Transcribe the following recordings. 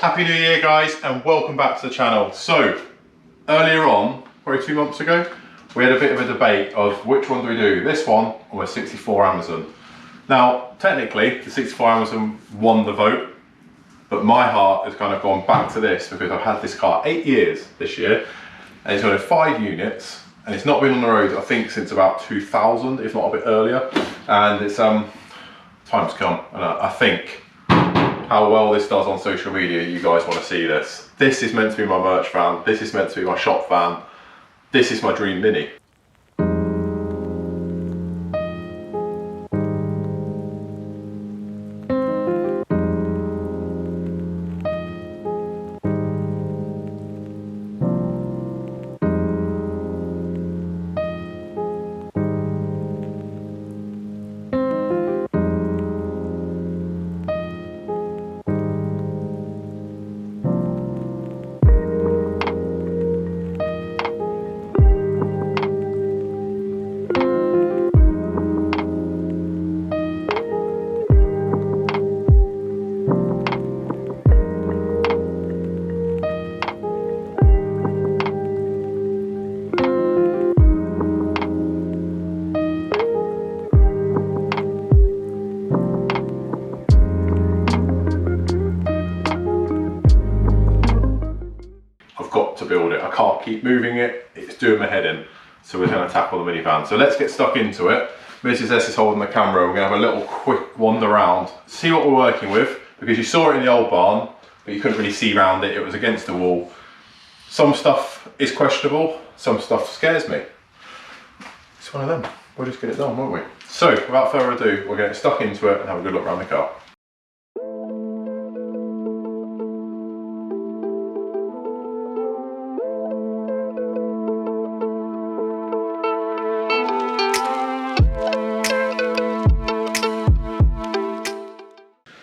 Happy New Year guys and welcome back to the channel. So earlier on, probably 2 months ago, we had a bit of a debate of which one do we do, this one or the 64 Amazon. Now technically the 64 Amazon won the vote, but my heart has kind of gone back to this because I've had this car 8 years this year and it's got 5 units and it's not been on the road I think since about 2000, if not a bit earlier, and it's time's come, and I think how well this does on social media, you guys want to see this. This is meant to be my merch van, this is meant to be my shop van, this is my dream Mini. To build it, I can't keep moving it, it's doing my head in, so we're going to tackle the minivan. So let's get stuck into it. Mrs S is holding the camera, we're going to have a little quick wander around, see what we're working with, because you saw it in the old barn but you couldn't really see around it, it was against the wall. Some stuff is questionable, some stuff scares me. It's one of them, we'll just get it done, won't we? So without further ado, we're going to get stuck into it and have a good look around the car.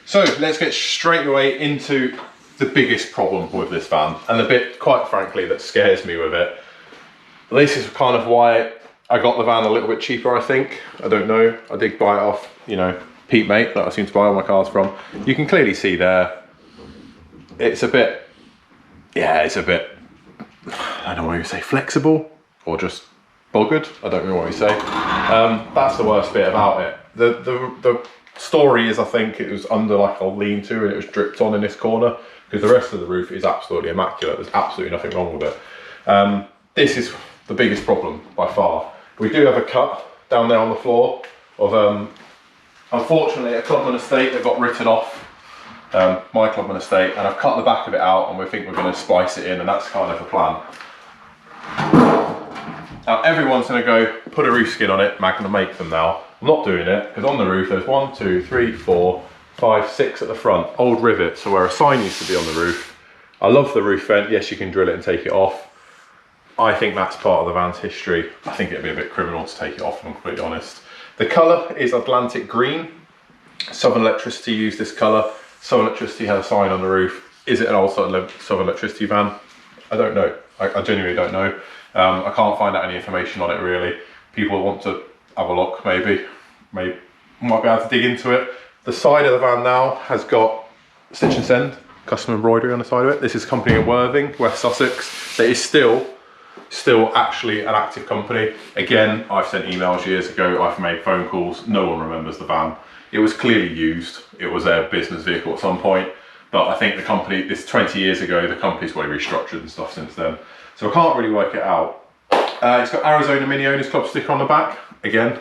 So let's get straight away into the biggest problem with this van, and the bit, quite frankly, that scares me with it. This is kind of why I got the van a little bit cheaper, I think. I don't know, I did buy it off, you know, Pete Mate, that I seem to buy all my cars from. You can clearly see there, it's a bit, yeah, it's a bit, I don't know what you say, flexible, or just buggered, I don't know what you say. That's the worst bit about it. The story is, I think it was under like a lean-to and it was dripped on in this corner, because the rest of the roof is absolutely immaculate. There's absolutely nothing wrong with it. This is the biggest problem by far. We do have a cut down there on the floor of unfortunately a Clubman estate that got written off, my Clubman estate, and I've cut the back of it out and we think we're going to splice it in, and that's kind of the plan. Now everyone's going to go put a roof skin on it, I'm going to make them now. I'm not doing it because on the roof there's 1, 2, 3, 4, 5, 6 at the front, old rivets, so where a sign used to be on the roof. I love the roof vent, yes you can drill it and take it off. I think that's part of the van's history. I think it'd be a bit criminal to take it off, if I'm completely honest. The colour is Atlantic green. Southern Electricity used this colour. Southern Electricity had a sign on the roof. Is it an old Southern Electricity van? I don't know, I genuinely don't know. I can't find out any information on it really. People want to have a look, maybe might be able to dig into it. The side of the van now has got stitch and send, custom embroidery on the side of it. This is a company in Worthing, West Sussex, that is still actually an active company. Again, I've sent emails years ago, I've made phone calls, no one remembers the van. It was clearly used, it was their business vehicle at some point, but I think the company, this 20 years ago, the company's probably restructured and stuff since then. So I can't really work it out. It's got Arizona Mini Owners Club sticker on the back. Again,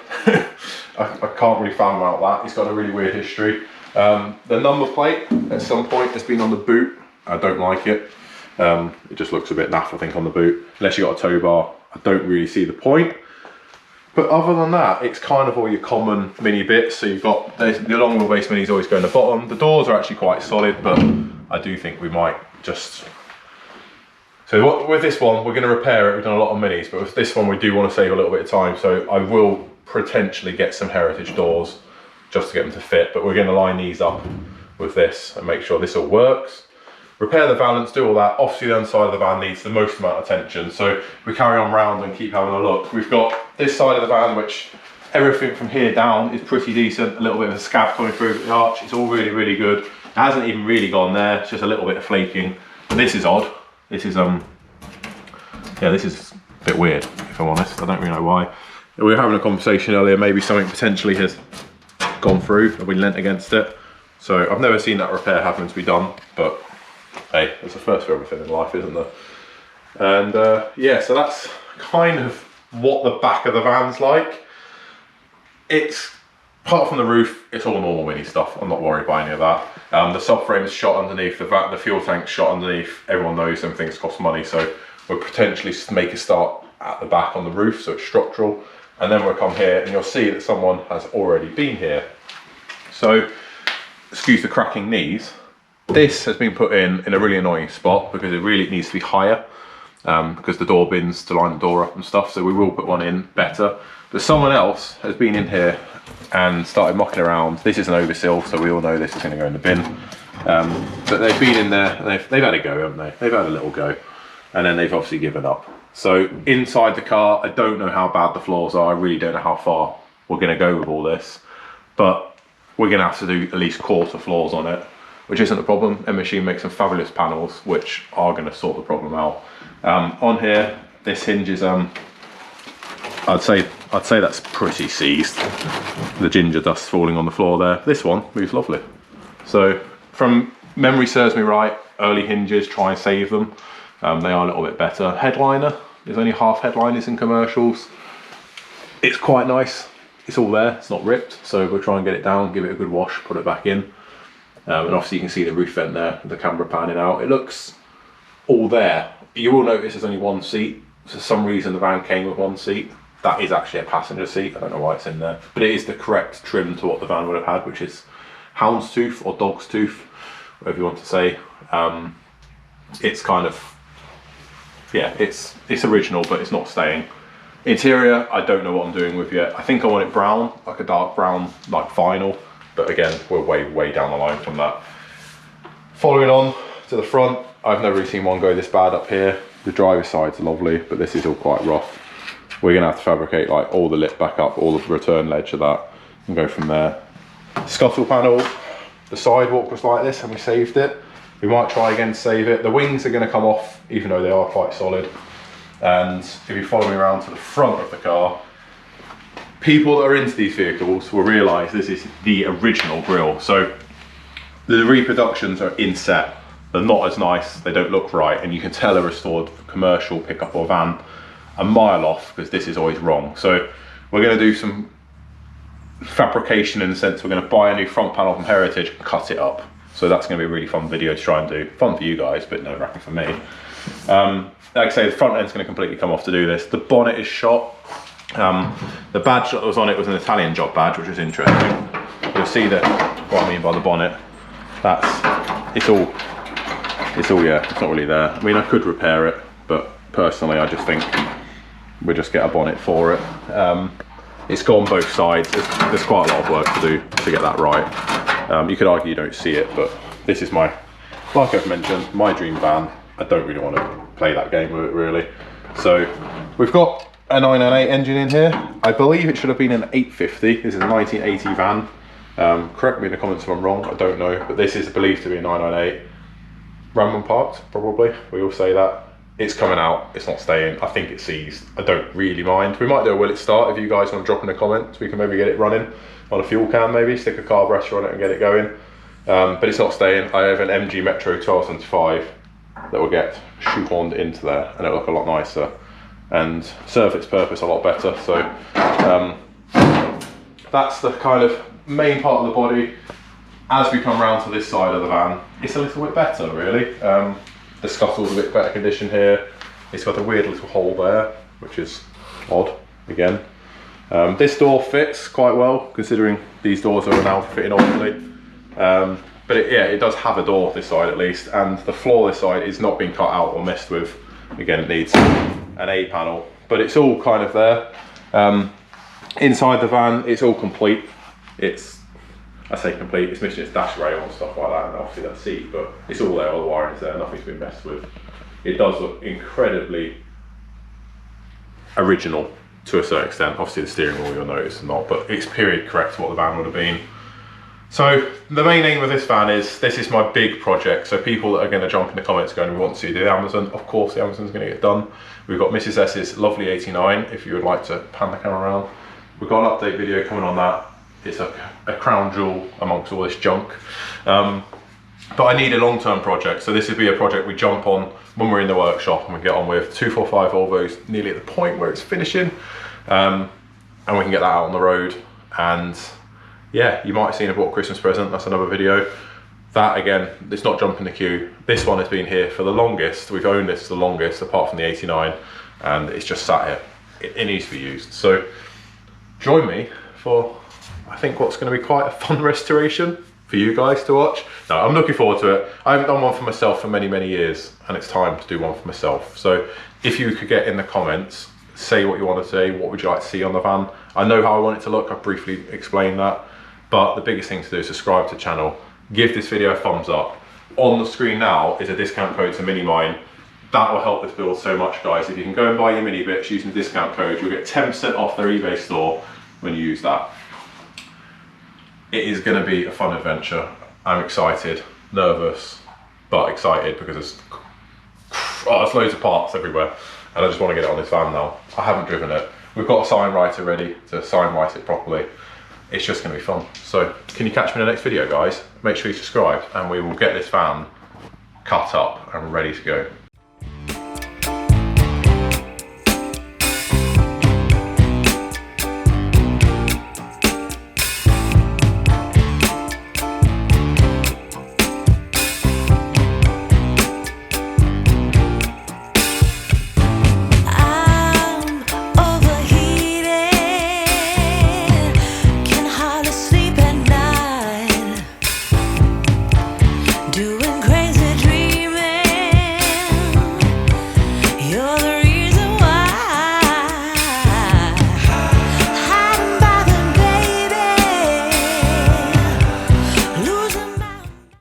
I can't really fathom out that. It's got a really weird history. The number plate at some point has been on the boot. I don't like it. It just looks a bit naff, I think, on the boot. Unless you got a tow bar, I don't really see the point. But other than that, it's kind of all your common Mini bits. So you've got the long wheelbase Minis always go in the bottom. The doors are actually quite solid, but I do think we might just. So with this one, we're going to repair it. We've done a lot of Minis, but with this one, we do want to save a little bit of time. So I will potentially get some Heritage doors just to get them to fit, but we're going to line these up with this and make sure this all works. Repair the valance, do all that. Obviously the underside of the van needs the most amount of attention, so we carry on round and keep having a look. We've got this side of the van, which everything from here down is pretty decent. A little bit of a scab coming through the arch. It's all really, really good. hasn't even really gone there, it's just a little bit of flaking. But this is odd. This is yeah, this is a bit weird, if I'm honest. I don't really know why. We were having a conversation earlier, maybe something potentially has gone through and we leant against it. So I've never seen that repair having to be done, but hey, there's a first for everything in life, isn't there? And yeah, so that's kind of what the back of the van's like. It's, apart from the roof, it's all normal mini stuff. I'm not worried by any of that. The subframe is shot underneath, the fuel tank's shot underneath. Everyone knows them things cost money, so we'll potentially make a start at the back on the roof, so it's structural. And then we'll come here and you'll see that someone has already been here. So, excuse the cracking knees. This has been put in a really annoying spot because it really needs to be higher because the door bins to line the door up and stuff. So we will put one in better. But someone else has been in here and started mucking around. This is an oversill, so we all know this is going to go in the bin. But they've been in there and they've had a go, haven't they? They've had a little go. And then they've obviously given up. So inside the car, I don't know how bad the floors are. I really don't know how far we're going to go with all this. But we're going to have to do at least quarter floors on it, which isn't a problem. M-Machine makes some fabulous panels, which are going to sort the problem out. On here, this hinge is, I'd say that's pretty seized. The ginger dust falling on the floor there. This one moves lovely. So from memory serves me right, early hinges, try and save them. They are a little bit better. Headliner, there's only half headliners in commercials. It's quite nice. It's all there, it's not ripped. So we'll try and get it down, give it a good wash, put it back in. And obviously you can see the roof vent there, the camera panning out. It looks all there. You will notice there's only one seat. For some reason the van came with one seat. That is actually a passenger seat. I don't know why it's in there. But it is the correct trim to what the van would have had, which is houndstooth or dog's tooth, whatever you want to say. It's kind of, yeah, it's original, but it's not staying. Interior, I don't know what I'm doing with yet. I think I want it brown, like a dark brown, like vinyl. But again, we're way down the line from that. Following on to the front, I've never really seen one go this bad up here. The driver's side's lovely, but this is all quite rough. We're gonna have to fabricate like all the lip back up, all the return ledge of that, and go from there. Scuttle panel, the sidewalk was like this and we saved it. We might try again to save it. The wings are gonna come off, even though they are quite solid. And if you follow me around to the front of the car, people that are into these vehicles will realise this is the original grille. So the reproductions are inset. They're not as nice, they don't look right, and you can tell a restored commercial pickup or van a mile off because this is always wrong. So we're going to do some fabrication in the sense we're going to buy a new front panel from Heritage and cut it up. So that's going to be a really fun video to try and do. Fun for you guys, but no wracking for me. Like I say, the front end's going to completely come off to do this. The bonnet is shot. The badge that was on it was an Italian job badge, which is interesting. You'll see that what I mean by the bonnet. It's all yeah, it's not really there. I mean, I could repair it, but personally I just think we'll just get a bonnet for it. It's gone both sides. There's quite a lot of work to do to get that right. You could argue you don't see it, but this is my, like I've mentioned, my dream van. I don't really want to play that game with it really. So we've got a 998 engine in here. I believe it should have been an 850. This is a 1980 van. Correct me in the comments if I'm wrong, I don't know, but this is believed to be a 998. Random parts, probably. We all say that. It's coming out, it's not staying. I think it's seized. I don't really mind. We might do a will it start if you guys want to drop in the comments. We can maybe get it running on a fuel can, maybe stick a carburetor on it and get it going. But it's not staying. I have an MG Metro 1275 that will get shoehorned into there and it'll look a lot nicer and serve its purpose a lot better. So that's the kind of main part of the body. As we come round to this side of the van, it's a little bit better really. The scuttle's a bit better condition here. It's got a weird little hole there, which is odd, again. This door fits quite well, considering these doors are now fitting ordinarily. But it does have a door this side at least, and the floor this side is not being cut out or messed with. Again, it needs an A panel, but it's all kind of there. Inside the van, it's all complete. I say complete, it's missing its dash rail and stuff like that, and obviously that seat, but it's all there, all the wiring's there, nothing's been messed with. It does look incredibly original to a certain extent. Obviously the steering wheel you'll notice is not, but it's period correct to what the van would have been. So the main aim of this van is, this is my big project. So people that are going to jump in the comments going, we want to see the Amazon. Of course, the Amazon's going to get done. We've got Mrs. S's lovely 89, if you would like to pan the camera around. We've got an update video coming on that. It's a crown jewel amongst all this junk. But I need a long-term project. So this would be a project we jump on when we're in the workshop and we get on with 245 Volvos nearly at the point where it's finishing. And we can get that out on the road. And yeah, you might have seen I bought a Christmas present. That's another video. That again, it's not jumping the queue. This one has been here for the longest. We've owned this the longest, apart from the 89, and it's just sat here. It needs to be used. So join me for, I think, what's going to be quite a fun restoration for you guys to watch. No, I'm looking forward to it. I haven't done one for myself for many, many years, and it's time to do one for myself. So if you could get in the comments, say what you want to say, what would you like to see on the van? I know how I want it to look, I've briefly explained that. But the biggest thing to do is subscribe to the channel, give this video a thumbs up. On the screen now is a discount code to Minimine. That will help this build so much, guys. If you can go and buy your mini bits using the discount code, you'll get 10% off their eBay store when you use that. It is going to be a fun adventure. I'm excited, nervous, but excited because there's loads of parts everywhere, and I just want to get it on this van now. I haven't driven it. We've got a sign writer ready to sign write it properly. It's just going to be fun. So can you catch me in the next video, guys? Make sure you subscribe and we will get this van cut up and ready to go.